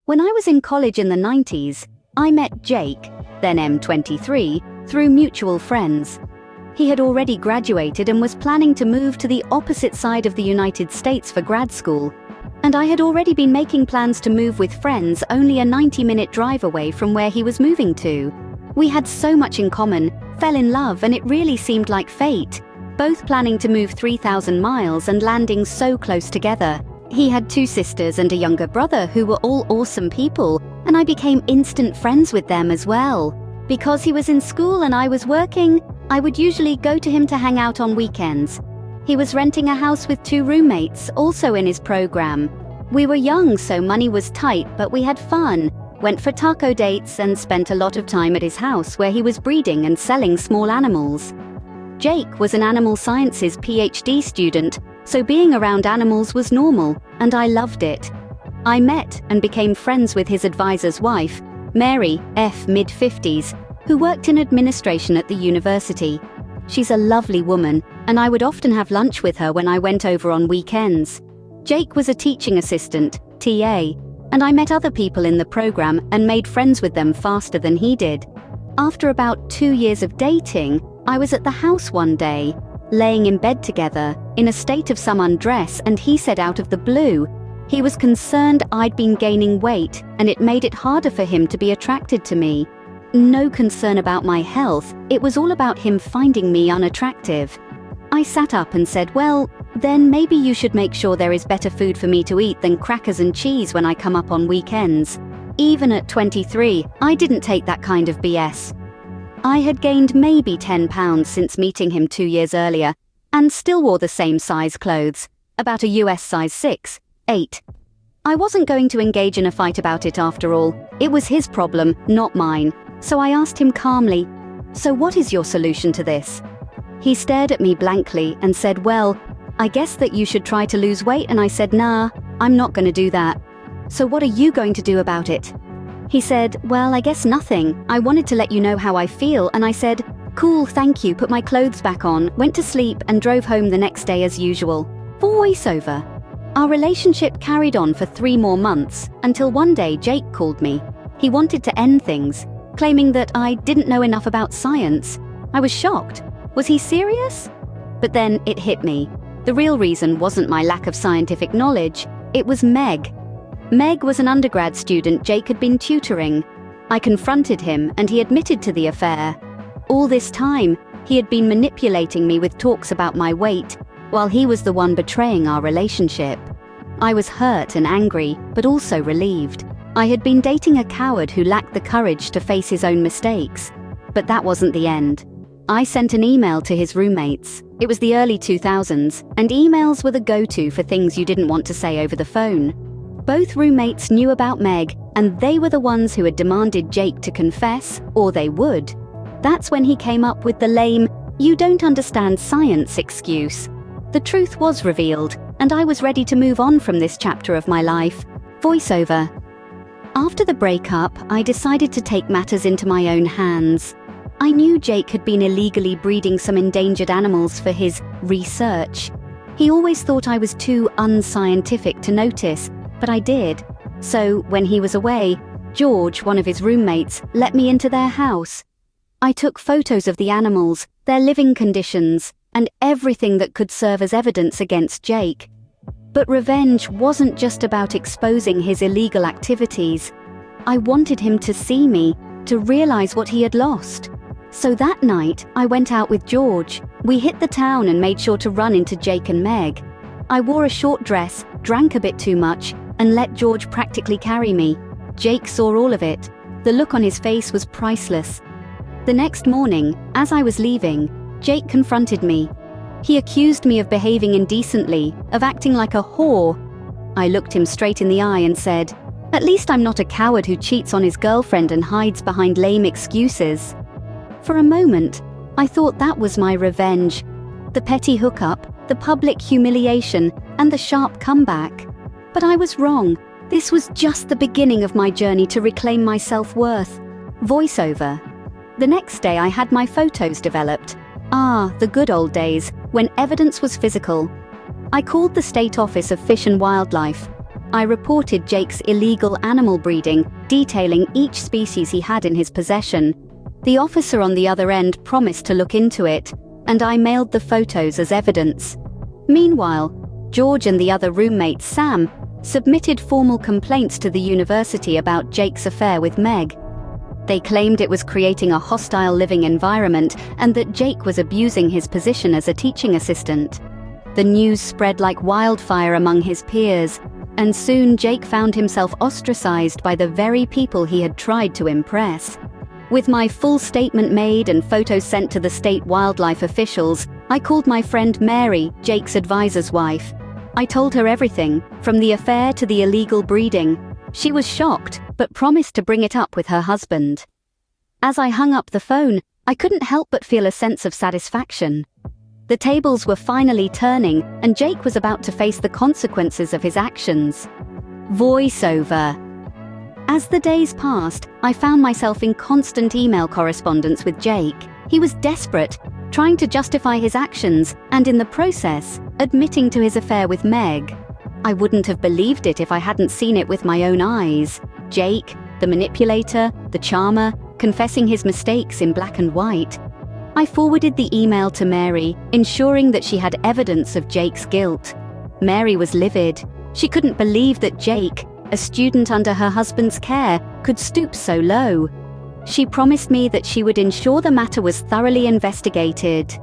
When I was in college in the 90s, I met Jake, then M23, through mutual friends. He had already graduated and was planning to move to the opposite side of the United States for grad school. And I had already been making plans to move with friends only a 90-minute drive away from where he was moving to. We had so much in common, fell in love, and it really seemed like fate, both planning to move 3,000 miles and landing so close together. He had 2 sisters and a younger brother who were all awesome people, and I became instant friends with them as well. Because he was in school and I was working, I would usually go to him to hang out on weekends. He was renting a house with 2 roommates, also in his program. We were young, so money was tight, but we had fun, went for taco dates, and spent a lot of time at his house where he was breeding and selling small animals. Jake was an animal sciences PhD student, so being around animals was normal, and I loved it. I met and became friends with his advisor's wife, Mary, F. mid-50s, who worked in administration at the university. She's a lovely woman, and I would often have lunch with her when I went over on weekends. Jake was a teaching assistant, TA, and I met other people in the program and made friends with them faster than he did. After about 2 years of dating, I was at the house one day, laying in bed together, in a state of some undress, and he said out of the blue, he was concerned I'd been gaining weight and it made it harder for him to be attracted to me. No concern about my health, it was all about him finding me unattractive. I sat up and said, well, then maybe you should make sure there is better food for me to eat than crackers and cheese when I come up on weekends. Even at 23, I didn't take that kind of BS. I had gained maybe 10 pounds since meeting him 2 years earlier, and still wore the same size clothes, about a US size 6, 8. I wasn't going to engage in a fight about it after all. It was his problem, not mine. So I asked him calmly, so what is your solution to this? He stared at me blankly and said, well, I guess that you should try to lose weight, and I said, nah, I'm not going to do that. So what are you going to do about it? He said, well, I guess nothing. I wanted to let you know how I feel, and I said, cool, thank you, put my clothes back on, went to sleep, and drove home the next day as usual. Voiceover. Our relationship carried on for 3 more months, until one day Jake called me. He wanted to end things, claiming that I didn't know enough about science. I was shocked. Was he serious? But then it hit me. The real reason wasn't my lack of scientific knowledge, it was Meg. Meg was an undergrad student Jake had been tutoring. I confronted him and he admitted to the affair. All this time, he had been manipulating me with talks about my weight, while he was the one betraying our relationship. I was hurt and angry, but also relieved. I had been dating a coward who lacked the courage to face his own mistakes. But that wasn't the end. I sent an email to his roommates. It was the early 2000s, and emails were the go-to for things you didn't want to say over the phone. Both roommates knew about Meg, and they were the ones who had demanded Jake to confess, or they would. That's when he came up with the lame, "you don't understand science" excuse. The truth was revealed, and I was ready to move on from this chapter of my life. Voiceover. After the breakup, I decided to take matters into my own hands. I knew Jake had been illegally breeding some endangered animals for his research. He always thought I was too unscientific to notice, but I did. So, when he was away, George, one of his roommates, let me into their house. I took photos of the animals, their living conditions, and everything that could serve as evidence against Jake. But revenge wasn't just about exposing his illegal activities. I wanted him to see me, to realize what he had lost. So that night, I went out with George. We hit the town and made sure to run into Jake and Meg. I wore a short dress, drank a bit too much, and let George practically carry me. Jake saw all of it. The look on his face was priceless. The next morning, as I was leaving, Jake confronted me. He accused me of behaving indecently, of acting like a whore. I looked him straight in the eye and said, "At least I'm not a coward who cheats on his girlfriend and hides behind lame excuses." For a moment, I thought that was my revenge. The petty hookup, the public humiliation, and the sharp comeback. But I was wrong. This was just the beginning of my journey to reclaim my self-worth. Voiceover. The next day I had my photos developed. The good old days, when evidence was physical. I called the State Office of Fish and Wildlife. I reported Jake's illegal animal breeding, detailing each species he had in his possession. The officer on the other end promised to look into it, and I mailed the photos as evidence. Meanwhile, George and the other roommate, Sam, submitted formal complaints to the university about Jake's affair with Meg. They claimed it was creating a hostile living environment and that Jake was abusing his position as a teaching assistant. The news spread like wildfire among his peers, and soon Jake found himself ostracized by the very people he had tried to impress. With my full statement made and photos sent to the state wildlife officials, I called my friend Mary, Jake's advisor's wife. I told her everything, from the affair to the illegal breeding. She was shocked, but promised to bring it up with her husband. As I hung up the phone, I couldn't help but feel a sense of satisfaction. The tables were finally turning, and Jake was about to face the consequences of his actions. Voiceover. As the days passed, I found myself in constant email correspondence with Jake. He was desperate, trying to justify his actions, and in the process, admitting to his affair with Meg. I wouldn't have believed it if I hadn't seen it with my own eyes. Jake, the manipulator, the charmer, confessing his mistakes in black and white. I forwarded the email to Mary, ensuring that she had evidence of Jake's guilt. Mary was livid. She couldn't believe that Jake, a student under her husband's care, could stoop so low. She promised me that she would ensure the matter was thoroughly investigated.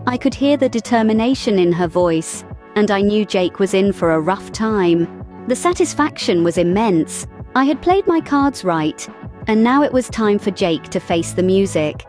I could hear the determination in her voice, and I knew Jake was in for a rough time. The satisfaction was immense. I had played my cards right, and now it was time for Jake to face the music.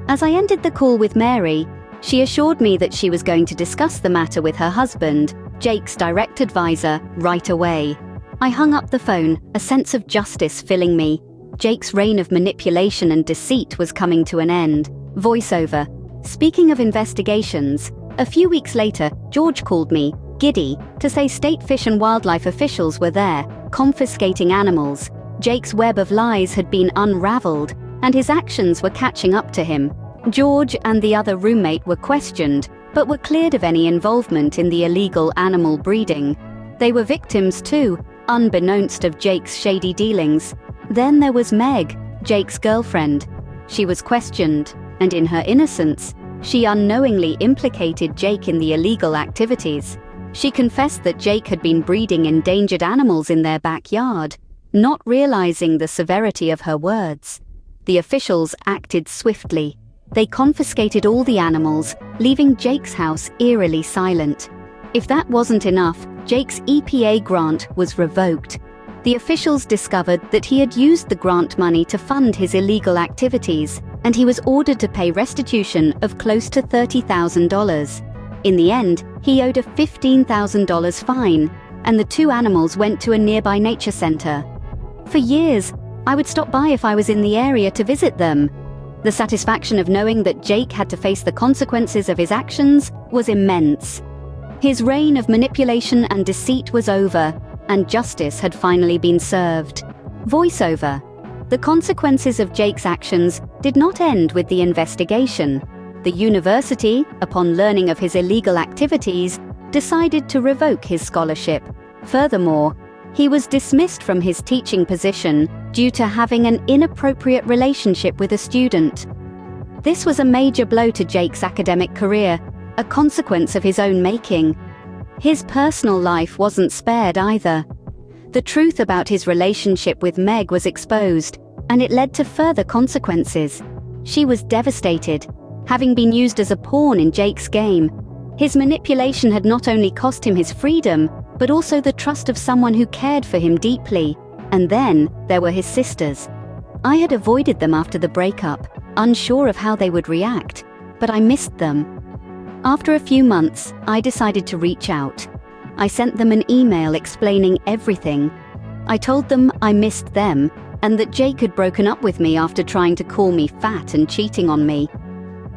As I ended the call with Mary, she assured me that she was going to discuss the matter with her husband, Jake's direct advisor, right away. I hung up the phone, a sense of justice filling me. Jake's reign of manipulation and deceit was coming to an end. Voiceover. Speaking of investigations, a few weeks later, George called me, giddy, to say state fish and wildlife officials were there, confiscating animals. Jake's web of lies had been unraveled, and his actions were catching up to him. George and the other roommate were questioned, but were cleared of any involvement in the illegal animal breeding. They were victims too, unbeknownst of Jake's shady dealings. Then there was Meg, Jake's girlfriend. She was questioned, and in her innocence, she unknowingly implicated Jake in the illegal activities. She confessed that Jake had been breeding endangered animals in their backyard, not realizing the severity of her words. The officials acted swiftly. They confiscated all the animals, leaving Jake's house eerily silent. If that wasn't enough, Jake's EPA grant was revoked. The officials discovered that he had used the grant money to fund his illegal activities, and he was ordered to pay restitution of close to $30,000. In the end, he owed a $15,000 fine, and the two animals went to a nearby nature center. For years, I would stop by if I was in the area to visit them. The satisfaction of knowing that Jake had to face the consequences of his actions was immense. His reign of manipulation and deceit was over, and justice had finally been served. Voiceover. The consequences of Jake's actions did not end with the investigation. The university, upon learning of his illegal activities, decided to revoke his scholarship. Furthermore, he was dismissed from his teaching position due to having an inappropriate relationship with a student. This was a major blow to Jake's academic career, a consequence of his own making. His personal life wasn't spared either. The truth about his relationship with Meg was exposed, and it led to further consequences. She was devastated, having been used as a pawn in Jake's game. His manipulation had not only cost him his freedom, but also the trust of someone who cared for him deeply. And then there were his sisters. I had avoided them after the breakup, unsure of how they would react, but I missed them. After a few months, I decided to reach out. I sent them an email explaining everything. I told them I missed them, and that Jake had broken up with me after trying to call me fat and cheating on me.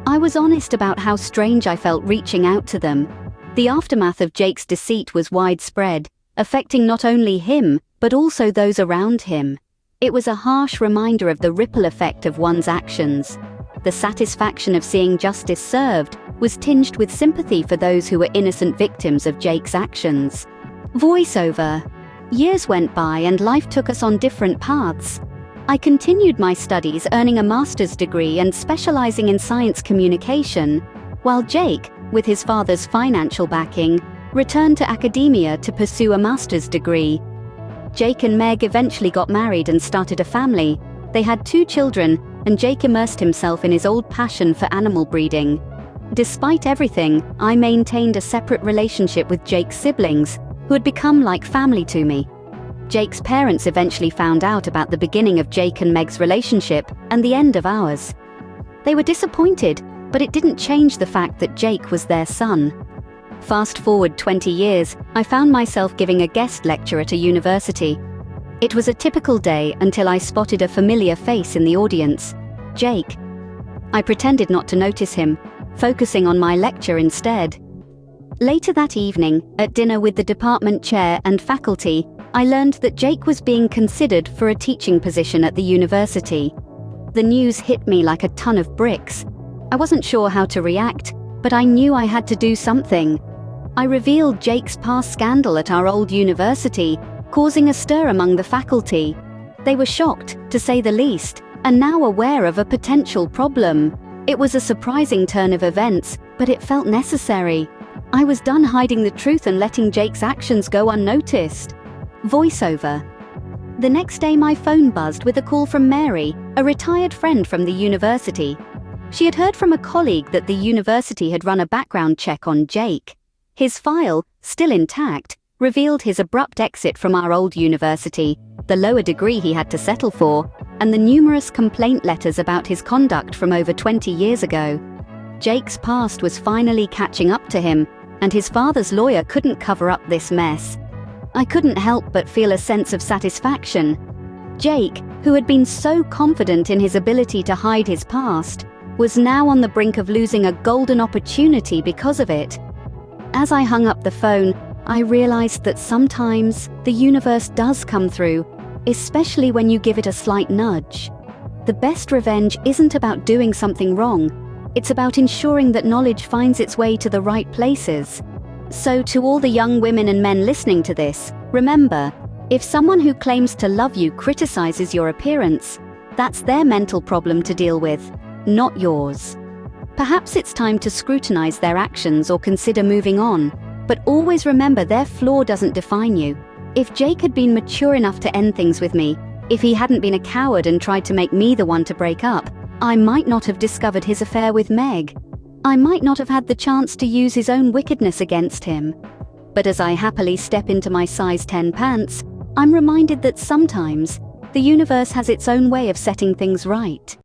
I was honest about how strange I felt reaching out to them. The aftermath of Jake's deceit was widespread, affecting not only him, but also those around him. It was a harsh reminder of the ripple effect of one's actions. The satisfaction of seeing justice served was tinged with sympathy for those who were innocent victims of Jake's actions. Voiceover. Years went by and life took us on different paths. I continued my studies, earning a master's degree and specializing in science communication, while Jake, with his father's financial backing, returned to academia to pursue a master's degree. Jake and Meg eventually got married and started a family. They had 2 children, and Jake immersed himself in his old passion for animal breeding. Despite everything, I maintained a separate relationship with Jake's siblings, who had become like family to me. Jake's parents eventually found out about the beginning of Jake and Meg's relationship and the end of ours. They were disappointed, but it didn't change the fact that Jake was their son. Fast forward 20 years, I found myself giving a guest lecture at a university. It was a typical day until I spotted a familiar face in the audience, Jake. I pretended not to notice him, focusing on my lecture instead. Later that evening, at dinner with the department chair and faculty, I learned that Jake was being considered for a teaching position at the university. The news hit me like a ton of bricks. I wasn't sure how to react, but I knew I had to do something. I revealed Jake's past scandal at our old university, causing a stir among the faculty. They were shocked, to say the least, and now aware of a potential problem. It was a surprising turn of events, but it felt necessary. I was done hiding the truth and letting Jake's actions go unnoticed. Voiceover. The next day my phone buzzed with a call from Mary, a retired friend from the university. She had heard from a colleague that the university had run a background check on Jake. His file, still intact, revealed his abrupt exit from our old university, the lower degree he had to settle for, and the numerous complaint letters about his conduct from over 20 years ago. Jake's past was finally catching up to him, and his father's lawyer couldn't cover up this mess. I couldn't help but feel a sense of satisfaction. Jake, who had been so confident in his ability to hide his past, was now on the brink of losing a golden opportunity because of it. As I hung up the phone, I realized that sometimes the universe does come through, especially when you give it a slight nudge. The best revenge isn't about doing something wrong. It's about ensuring that knowledge finds its way to the right places. So to all the young women and men listening to this, remember, if someone who claims to love you criticizes your appearance, that's their mental problem to deal with, not yours. Perhaps it's time to scrutinize their actions or consider moving on, but always remember their flaw doesn't define you. If Jake had been mature enough to end things with me, if he hadn't been a coward and tried to make me the one to break up, I might not have discovered his affair with Meg. I might not have had the chance to use his own wickedness against him. But as I happily step into my size 10 pants, I'm reminded that sometimes the universe has its own way of setting things right.